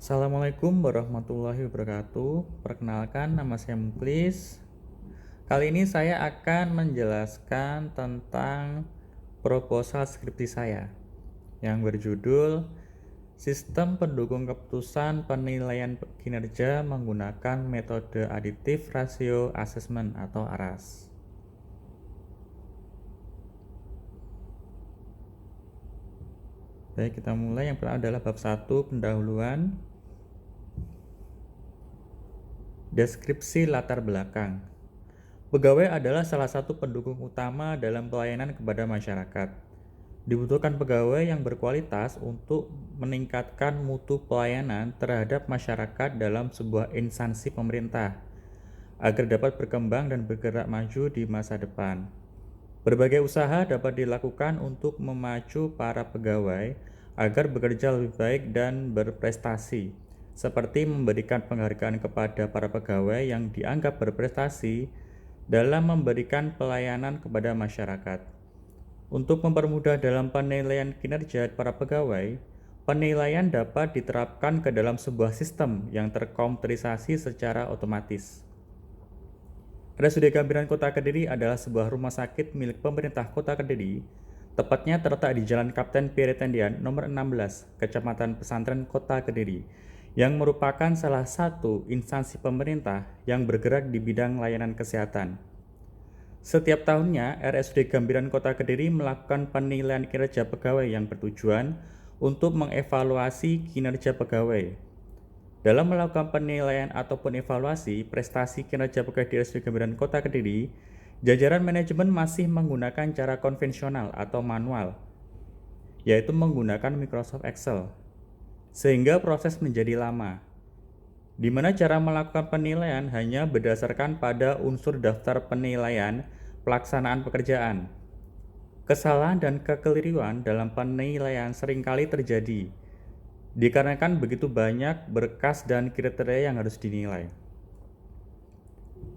Assalamualaikum warahmatullahi wabarakatuh. Perkenalkan, nama saya Muklis. Kali ini saya akan menjelaskan tentang proposal skripsi saya yang berjudul Sistem Pendukung Keputusan Penilaian Kinerja Menggunakan Metode Additive Ratio Assessment atau ARAS. Baik, kita mulai. Yang pertama adalah bab 1, pendahuluan. Deskripsi latar belakang. Pegawai adalah salah satu pendukung utama dalam pelayanan kepada masyarakat. Dibutuhkan pegawai yang berkualitas untuk meningkatkan mutu pelayanan terhadap masyarakat dalam sebuah instansi pemerintah, agar dapat berkembang dan bergerak maju di masa depan. Berbagai usaha dapat dilakukan untuk memacu para pegawai agar bekerja lebih baik dan berprestasi, seperti memberikan penghargaan kepada para pegawai yang dianggap berprestasi dalam memberikan pelayanan kepada masyarakat. Untuk mempermudah dalam penilaian kinerja para pegawai, penilaian dapat diterapkan ke dalam sebuah sistem yang terkomputerisasi secara otomatis. RSUD Gambiran Kota Kediri adalah sebuah rumah sakit milik pemerintah Kota Kediri, tepatnya terletak di Jalan Kapten Pierre Tendian nomor 16, Kecamatan Pesantren Kota Kediri, yang merupakan salah satu instansi pemerintah yang bergerak di bidang layanan kesehatan. Setiap tahunnya, RSUD Gambiran Kota Kediri melakukan penilaian kinerja pegawai yang bertujuan untuk mengevaluasi kinerja pegawai. Dalam melakukan penilaian ataupun evaluasi prestasi kinerja pegawai di RSUD Gambiran Kota Kediri, jajaran manajemen masih menggunakan cara konvensional atau manual, yaitu menggunakan Microsoft Excel, sehingga proses menjadi lama, di mana cara melakukan penilaian hanya berdasarkan pada unsur daftar penilaian pelaksanaan pekerjaan. Kesalahan dan kekeliruan dalam penilaian seringkali terjadi, dikarenakan begitu banyak berkas dan kriteria yang harus dinilai.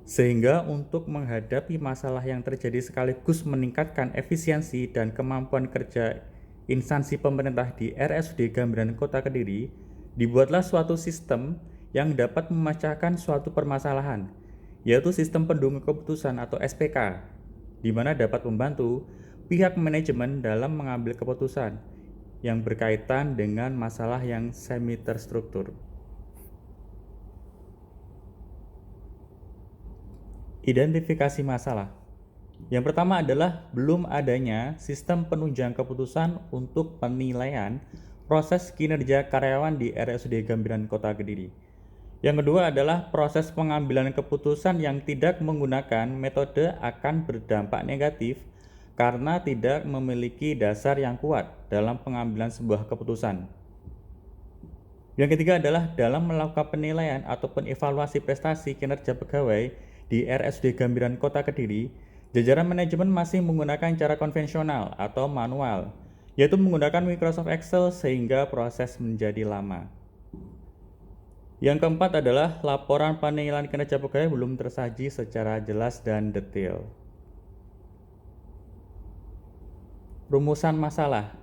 Sehingga untuk menghadapi masalah yang terjadi sekaligus meningkatkan efisiensi dan kemampuan kerja instansi pemerintah di RSUD Gambiran Kota Kediri, dibuatlah suatu sistem yang dapat memecahkan suatu permasalahan, yaitu sistem pendukung keputusan atau SPK, di mana dapat membantu pihak manajemen dalam mengambil keputusan yang berkaitan dengan masalah yang semi terstruktur. Identifikasi masalah. Yang pertama adalah belum adanya sistem penunjang keputusan untuk penilaian proses kinerja karyawan di RSUD Gambiran Kota Kediri. Yang kedua adalah proses pengambilan keputusan yang tidak menggunakan metode akan berdampak negatif karena tidak memiliki dasar yang kuat dalam pengambilan sebuah keputusan. Yang ketiga adalah dalam melakukan penilaian ataupun evaluasi prestasi kinerja pegawai di RSUD Gambiran Kota Kediri, jajaran manajemen masih menggunakan cara konvensional atau manual, yaitu menggunakan Microsoft Excel sehingga proses menjadi lama. Yang keempat adalah laporan penilaian kinerja pegawai belum tersaji secara jelas dan detail. Rumusan masalah.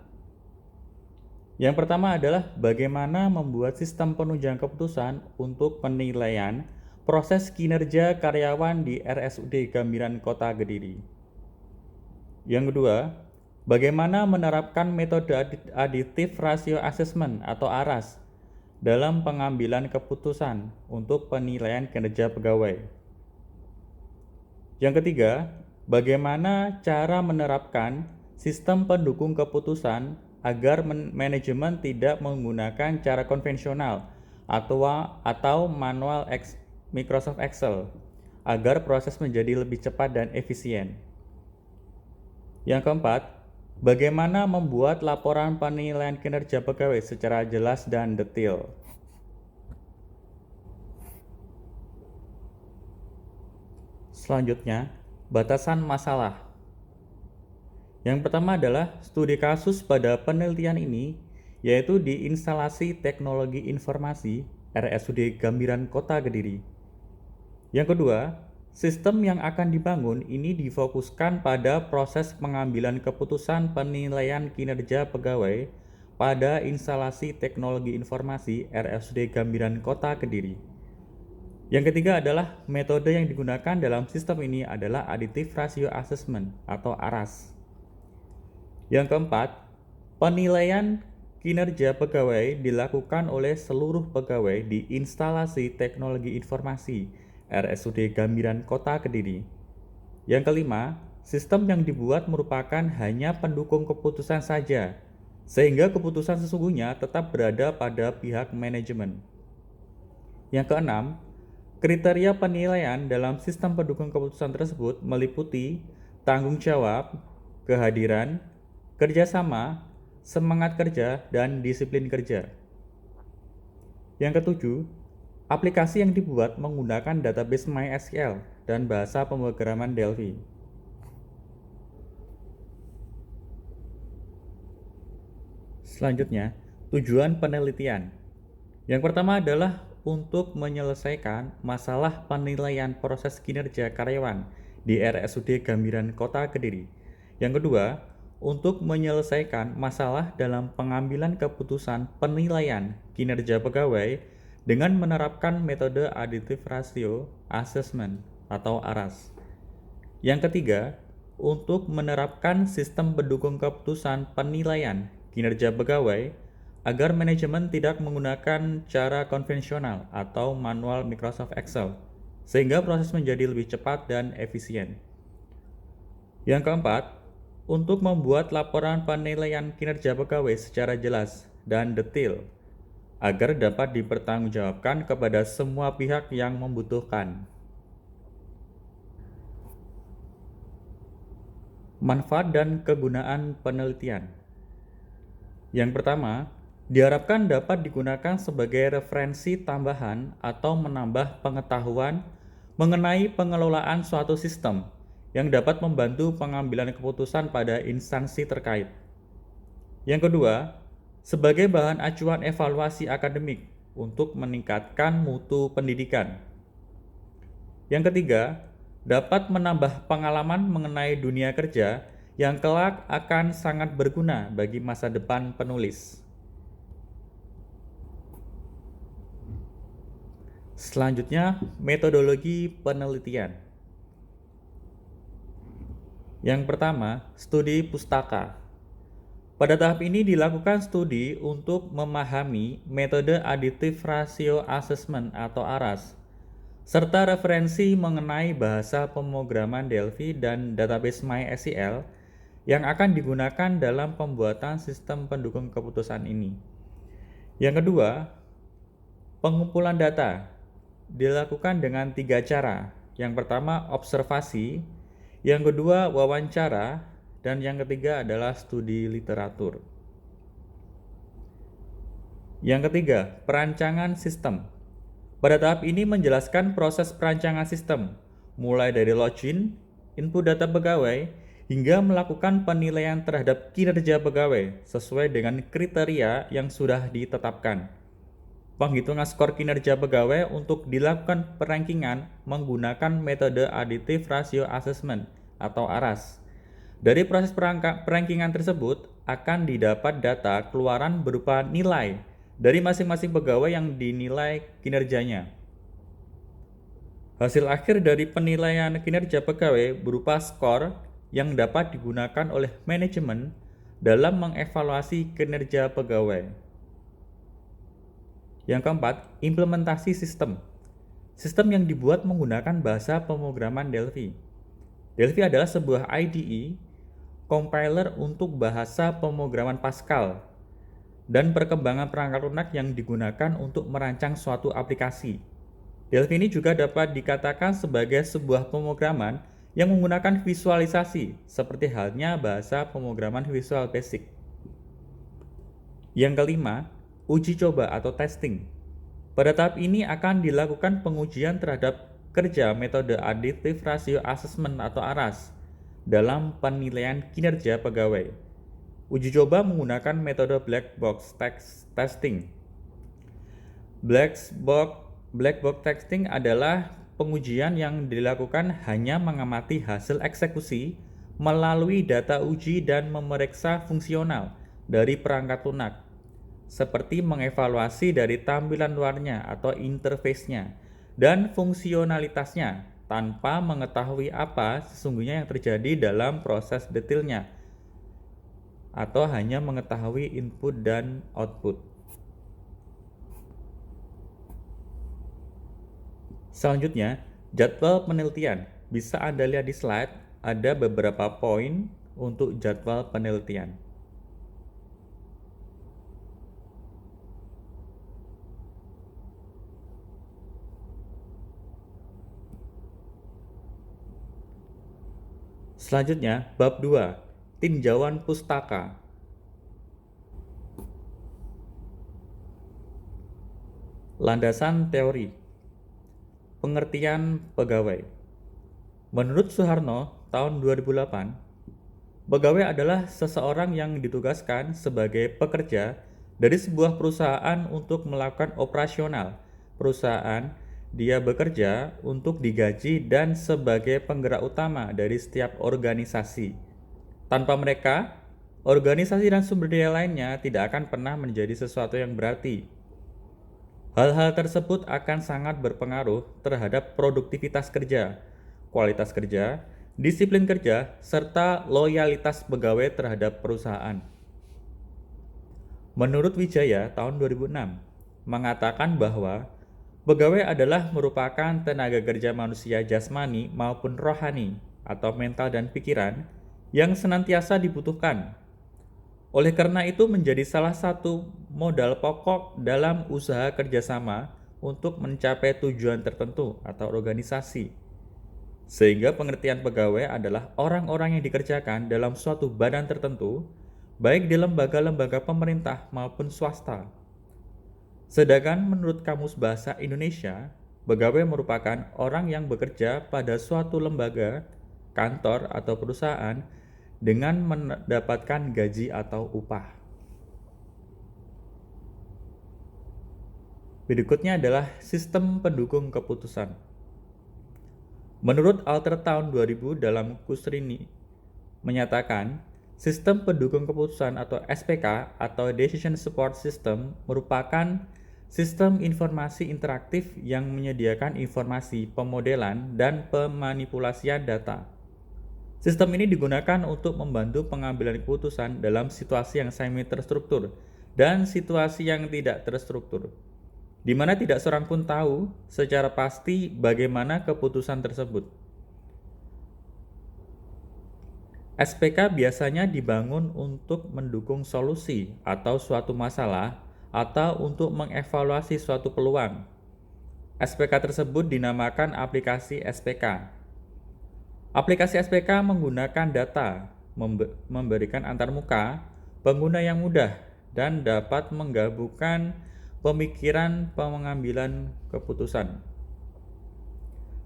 Yang pertama adalah bagaimana membuat sistem penunjang keputusan untuk penilaian proses kinerja karyawan di RSUD Gambiran Kota Kediri. Yang kedua, bagaimana menerapkan metode Additive Ratio Assessment atau ARAS dalam pengambilan keputusan untuk penilaian kinerja pegawai. Yang ketiga, bagaimana cara menerapkan sistem pendukung keputusan agar manajemen tidak menggunakan cara konvensional atau manual Microsoft Excel agar proses menjadi lebih cepat dan efisien. Yang keempat, bagaimana membuat laporan penilaian kinerja pegawai secara jelas dan detail. Selanjutnya, batasan masalah. Yang pertama adalah studi kasus pada penelitian ini, yaitu di instalasi teknologi informasi RSUD Gambiran Kota Kediri. Yang kedua, sistem yang akan dibangun ini difokuskan pada proses pengambilan keputusan penilaian kinerja pegawai pada instalasi teknologi informasi RSUD Gambiran Kota Kediri. Yang ketiga adalah metode yang digunakan dalam sistem ini adalah Additive Ratio Assessment atau ARAS. Yang keempat, penilaian kinerja pegawai dilakukan oleh seluruh pegawai di instalasi teknologi informasi RSUD Gambiran Kota Kediri. Yang kelima, sistem yang dibuat merupakan hanya pendukung keputusan saja, sehingga keputusan sesungguhnya tetap berada pada pihak manajemen. Yang keenam, kriteria penilaian dalam sistem pendukung keputusan tersebut meliputi tanggung jawab, kehadiran, kerjasama, semangat kerja, dan disiplin kerja. Yang ketujuh, aplikasi yang dibuat menggunakan database MySQL dan bahasa pemrograman Delphi. Selanjutnya, tujuan penelitian. Yang pertama adalah untuk menyelesaikan masalah penilaian proses kinerja karyawan di RSUD Gambiran Kota Kediri. Yang kedua, untuk menyelesaikan masalah dalam pengambilan keputusan penilaian kinerja pegawai dengan menerapkan metode Additive Ratio Assessment atau ARAS. Yang ketiga, untuk menerapkan sistem pendukung keputusan penilaian kinerja pegawai agar manajemen tidak menggunakan cara konvensional atau manual Microsoft Excel, sehingga proses menjadi lebih cepat dan efisien. Yang keempat, untuk membuat laporan penilaian kinerja pegawai secara jelas dan detail, agar dapat dipertanggungjawabkan kepada semua pihak yang membutuhkan. Manfaat dan kegunaan penelitian. Yang pertama, diharapkan dapat digunakan sebagai referensi tambahan atau menambah pengetahuan mengenai pengelolaan suatu sistem yang dapat membantu pengambilan keputusan pada instansi terkait. Yang kedua, sebagai bahan acuan evaluasi akademik untuk meningkatkan mutu pendidikan. Yang ketiga, dapat menambah pengalaman mengenai dunia kerja yang kelak akan sangat berguna bagi masa depan penulis. Selanjutnya, metodologi penelitian. Yang pertama, studi pustaka. Pada tahap ini dilakukan studi untuk memahami metode Additive Ratio Assessment atau ARAS, serta referensi mengenai bahasa pemrograman Delphi dan database MySQL yang akan digunakan dalam pembuatan sistem pendukung keputusan ini. Yang kedua, pengumpulan data dilakukan dengan 3 cara. Yang pertama, observasi, yang kedua, wawancara, dan yang ketiga adalah studi literatur. Yang ketiga, perancangan sistem. Pada tahap ini menjelaskan proses perancangan sistem, mulai dari login, input data pegawai, hingga melakukan penilaian terhadap kinerja pegawai sesuai dengan kriteria yang sudah ditetapkan. Penghitungan skor kinerja pegawai untuk dilakukan perankingan menggunakan metode Additive Ratio Assessment atau ARAS. Dari proses perankingan tersebut akan didapat data keluaran berupa nilai dari masing-masing pegawai yang dinilai kinerjanya. Hasil akhir dari penilaian kinerja pegawai berupa skor yang dapat digunakan oleh manajemen dalam mengevaluasi kinerja pegawai. Yang keempat, implementasi sistem. Sistem yang dibuat menggunakan bahasa pemrograman Delphi. Delphi adalah sebuah IDE, compiler untuk bahasa pemrograman Pascal, dan perkembangan perangkat lunak yang digunakan untuk merancang suatu aplikasi. Delphi ini juga dapat dikatakan sebagai sebuah pemrograman yang menggunakan visualisasi, seperti halnya bahasa pemrograman Visual Basic. Yang kelima, uji coba atau testing. Pada tahap ini akan dilakukan pengujian terhadap kerja metode Additive Ratio Assessment atau ARAS dalam penilaian kinerja pegawai. Uji coba menggunakan metode black box testing. Black box testing adalah pengujian yang dilakukan hanya mengamati hasil eksekusi melalui data uji dan memeriksa fungsional dari perangkat lunak seperti mengevaluasi dari tampilan luarnya atau interface-nya dan fungsionalitasnya tanpa mengetahui apa sesungguhnya yang terjadi dalam proses detailnya atau hanya mengetahui input dan output. Selanjutnya, jadwal penelitian. Bisa Anda lihat di slide, ada beberapa poin untuk jadwal penelitian. Selanjutnya, bab 2, tinjauan pustaka. Landasan teori. Pengertian pegawai. Menurut Soeharno, tahun 2008, pegawai adalah seseorang yang ditugaskan sebagai pekerja dari sebuah perusahaan untuk melakukan operasional perusahaan. Dia bekerja untuk digaji dan sebagai penggerak utama dari setiap organisasi. Tanpa mereka, organisasi dan sumber daya lainnya tidak akan pernah menjadi sesuatu yang berarti. Hal-hal tersebut akan sangat berpengaruh terhadap produktivitas kerja, kualitas kerja, disiplin kerja, serta loyalitas pegawai terhadap perusahaan. Menurut Wijaya tahun 2006, mengatakan bahwa pegawai adalah merupakan tenaga kerja manusia jasmani maupun rohani atau mental dan pikiran yang senantiasa dibutuhkan. Oleh karena itu menjadi salah satu modal pokok dalam usaha kerjasama untuk mencapai tujuan tertentu atau organisasi. Sehingga pengertian pegawai adalah orang-orang yang dikerjakan dalam suatu badan tertentu, baik di lembaga-lembaga pemerintah maupun swasta. Sedangkan menurut Kamus Bahasa Indonesia, pegawai merupakan orang yang bekerja pada suatu lembaga, kantor, atau perusahaan dengan mendapatkan gaji atau upah. Berikutnya adalah sistem pendukung keputusan. Menurut Alter tahun 2000 dalam Kusrini menyatakan, sistem pendukung keputusan atau SPK atau Decision Support System merupakan sistem informasi interaktif yang menyediakan informasi, pemodelan, dan pemanipulasian data. Sistem ini digunakan untuk membantu pengambilan keputusan dalam situasi yang semi terstruktur dan situasi yang tidak terstruktur, di mana tidak seorang pun tahu secara pasti bagaimana keputusan tersebut. SPK biasanya dibangun untuk mendukung solusi atau suatu masalah atau untuk mengevaluasi suatu peluang. SPK tersebut dinamakan aplikasi SPK. Aplikasi SPK menggunakan data, memberikan antarmuka, pengguna yang mudah, dan dapat menggabungkan pemikiran pengambilan keputusan.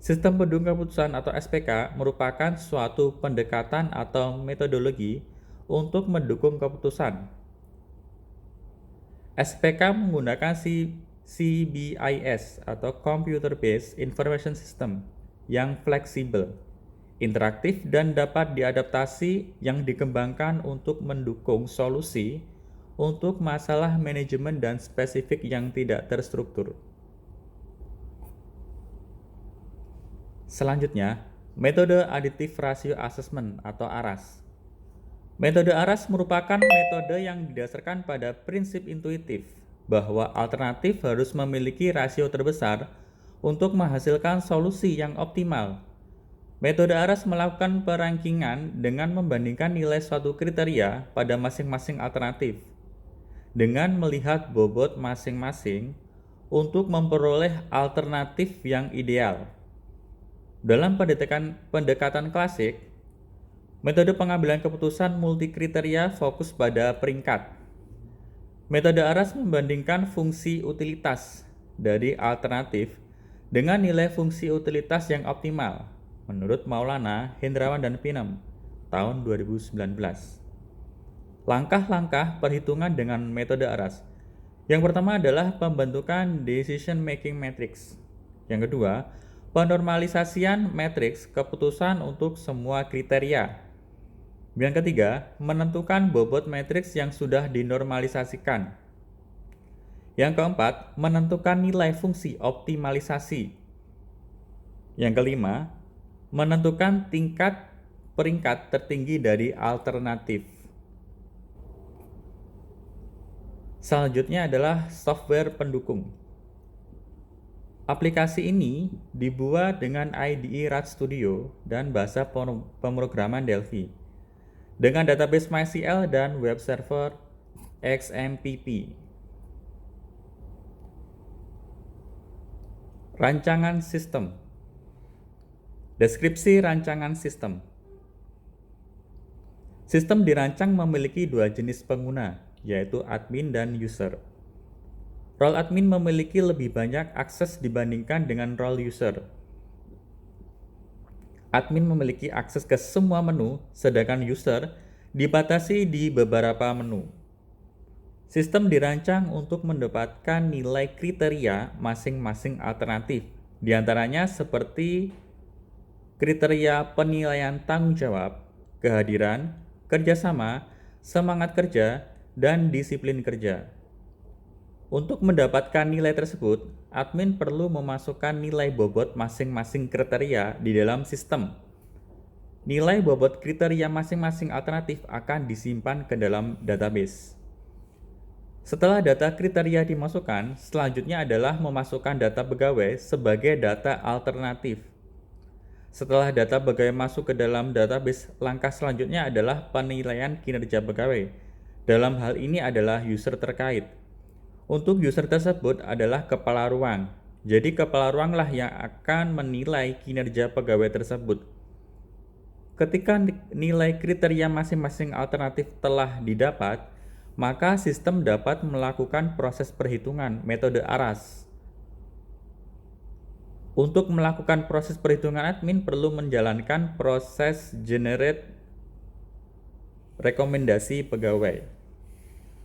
Sistem pendukung keputusan atau SPK merupakan suatu pendekatan atau metodologi untuk mendukung keputusan. SPK menggunakan CBIS atau Computer Based Information System yang fleksibel, interaktif, dan dapat diadaptasi yang dikembangkan untuk mendukung solusi untuk masalah manajemen dan spesifik yang tidak terstruktur. Selanjutnya, metode Additive Ratio Assessment atau ARAS. Metode ARAS merupakan metode yang didasarkan pada prinsip intuitif bahwa alternatif harus memiliki rasio terbesar untuk menghasilkan solusi yang optimal. Metode ARAS melakukan perankingan dengan membandingkan nilai suatu kriteria pada masing-masing alternatif dengan melihat bobot masing-masing untuk memperoleh alternatif yang ideal. Dalam pendekatan klasik, metode pengambilan keputusan multikriteria fokus pada peringkat. Metode ARAS membandingkan fungsi utilitas dari alternatif dengan nilai fungsi utilitas yang optimal, menurut Maulana, Hendrawan, dan Pinem, tahun 2019. Langkah-langkah perhitungan dengan metode ARAS. Yang pertama adalah pembentukan Decision Making Matrix. Yang kedua, penormalisasian matriks keputusan untuk semua kriteria. Yang ketiga, menentukan bobot matriks yang sudah dinormalisasikan. Yang keempat, menentukan nilai fungsi optimalisasi. Yang kelima, menentukan tingkat peringkat tertinggi dari alternatif. Selanjutnya adalah software pendukung. Aplikasi ini dibuat dengan IDE Rat Studio dan bahasa pemrograman Delphi dengan database MySQL dan web server XMPP. Rancangan sistem. Deskripsi rancangan sistem. Sistem dirancang memiliki dua jenis pengguna, yaitu admin dan user. Role admin memiliki lebih banyak akses dibandingkan dengan role user. Admin memiliki akses ke semua menu, sedangkan user dibatasi di beberapa menu. Sistem dirancang untuk mendapatkan nilai kriteria masing-masing alternatif, diantaranya seperti kriteria penilaian tanggung jawab, kehadiran, kerjasama, semangat kerja, dan disiplin kerja. Untuk mendapatkan nilai tersebut, admin perlu memasukkan nilai bobot masing-masing kriteria di dalam sistem. Nilai bobot kriteria masing-masing alternatif akan disimpan ke dalam database. Setelah data kriteria dimasukkan, selanjutnya adalah memasukkan data pegawai sebagai data alternatif. Setelah data pegawai masuk ke dalam database, langkah selanjutnya adalah penilaian kinerja pegawai. Dalam hal ini adalah user terkait. Untuk user tersebut adalah kepala ruang. Jadi kepala ruanglah yang akan menilai kinerja pegawai tersebut. Ketika nilai kriteria masing-masing alternatif telah didapat, maka sistem dapat melakukan proses perhitungan metode ARAS. Untuk melakukan proses perhitungan, admin perlu menjalankan proses generate rekomendasi pegawai.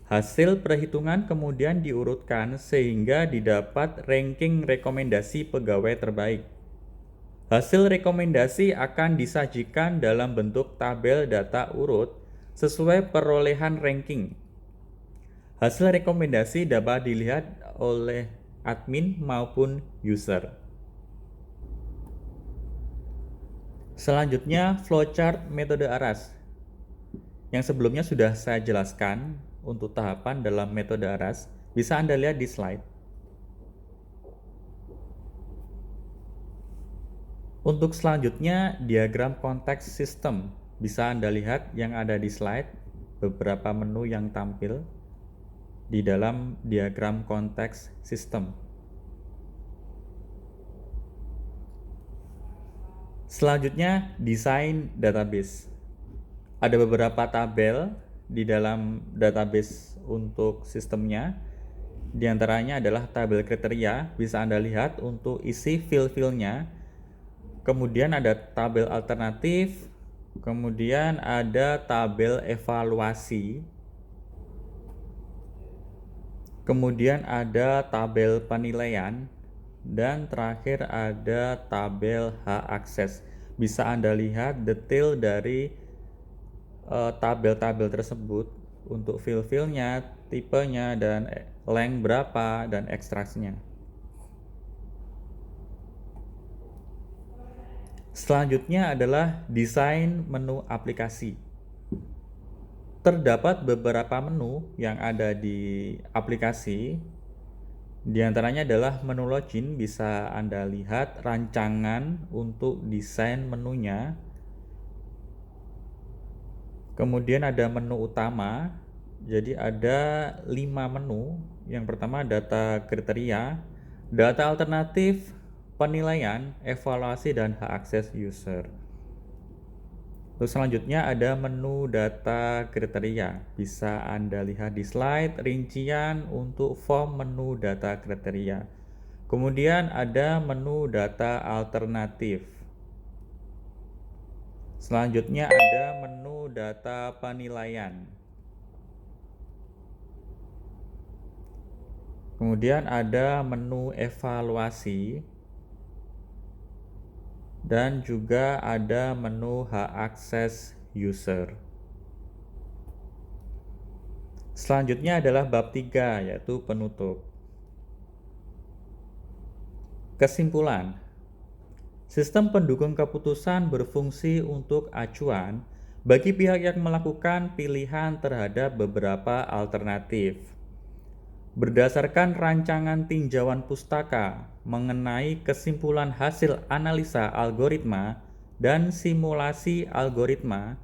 Hasil perhitungan kemudian diurutkan sehingga didapat ranking rekomendasi pegawai terbaik. Hasil rekomendasi akan disajikan dalam bentuk tabel data urut sesuai perolehan ranking. Hasil rekomendasi dapat dilihat oleh admin maupun user. Selanjutnya, flowchart metode ARAS. Yang sebelumnya sudah saya jelaskan untuk tahapan dalam metode ARAS, bisa Anda lihat di slide. Untuk selanjutnya, diagram konteks sistem. Bisa Anda lihat yang ada di slide, beberapa menu yang tampil di dalam diagram konteks sistem. Selanjutnya, desain database. Ada beberapa tabel di dalam database untuk sistemnya. Di antaranya adalah tabel kriteria, bisa Anda lihat untuk isi field-fieldnya. Kemudian ada tabel alternatif, kemudian ada tabel evaluasi, kemudian ada tabel penilaian, dan terakhir ada tabel hak akses. Bisa Anda lihat detail dari tabel-tabel tersebut untuk field-fieldnya, tipenya, dan length berapa, dan ekstraksinya. Selanjutnya adalah desain menu aplikasi. Terdapat beberapa menu yang ada di aplikasi. Di antaranya adalah menu login, bisa Anda lihat rancangan untuk desain menunya. Kemudian ada menu utama, jadi ada 5 menu. Yang pertama data kriteria, data alternatif, penilaian, evaluasi, dan hak akses user. Terus selanjutnya ada menu data kriteria, bisa Anda lihat di slide rincian untuk form menu data kriteria. Kemudian ada menu data alternatif. Selanjutnya ada menu data penilaian. Kemudian ada menu evaluasi. Dan juga ada menu hak akses user. Selanjutnya adalah bab 3, yaitu penutup. Kesimpulan, sistem pendukung keputusan berfungsi untuk acuan bagi pihak yang melakukan pilihan terhadap beberapa alternatif. Berdasarkan rancangan tinjauan pustaka mengenai kesimpulan hasil analisa algoritma dan simulasi algoritma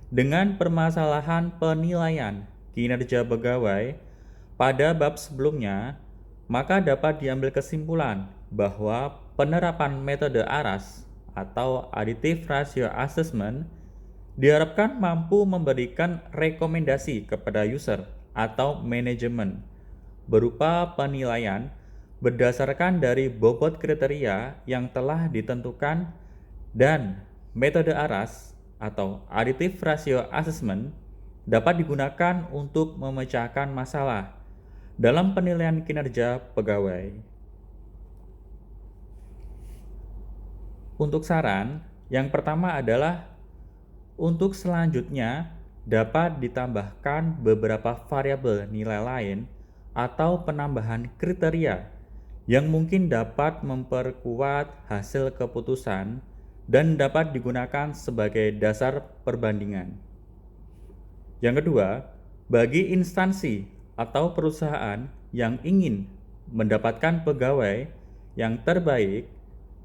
dengan permasalahan penilaian kinerja pegawai pada bab sebelumnya, maka dapat diambil kesimpulan bahwa penerapan metode ARAS atau Additive Ratio Assessment diharapkan mampu memberikan rekomendasi kepada user atau manajemen berupa penilaian berdasarkan dari bobot kriteria yang telah ditentukan, dan metode ARAS atau Additive Ratio Assessment dapat digunakan untuk memecahkan masalah dalam penilaian kinerja pegawai. Untuk saran, yang pertama adalah untuk selanjutnya dapat ditambahkan beberapa variabel nilai lain atau penambahan kriteria yang mungkin dapat memperkuat hasil keputusan dan dapat digunakan sebagai dasar perbandingan. Yang kedua, bagi instansi atau perusahaan yang ingin mendapatkan pegawai yang terbaik,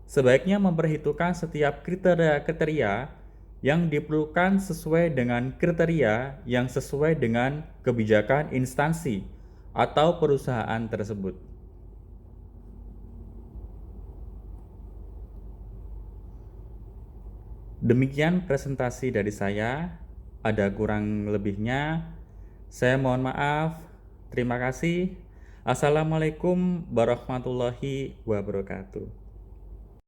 sebaiknya memperhitungkan setiap kriteria-kriteria yang diperlukan sesuai dengan kriteria yang sesuai dengan kebijakan instansi atau perusahaan tersebut. Demikian presentasi dari saya. Ada kurang lebihnya, saya mohon maaf. Terima kasih. Assalamualaikum warahmatullahi wabarakatuh.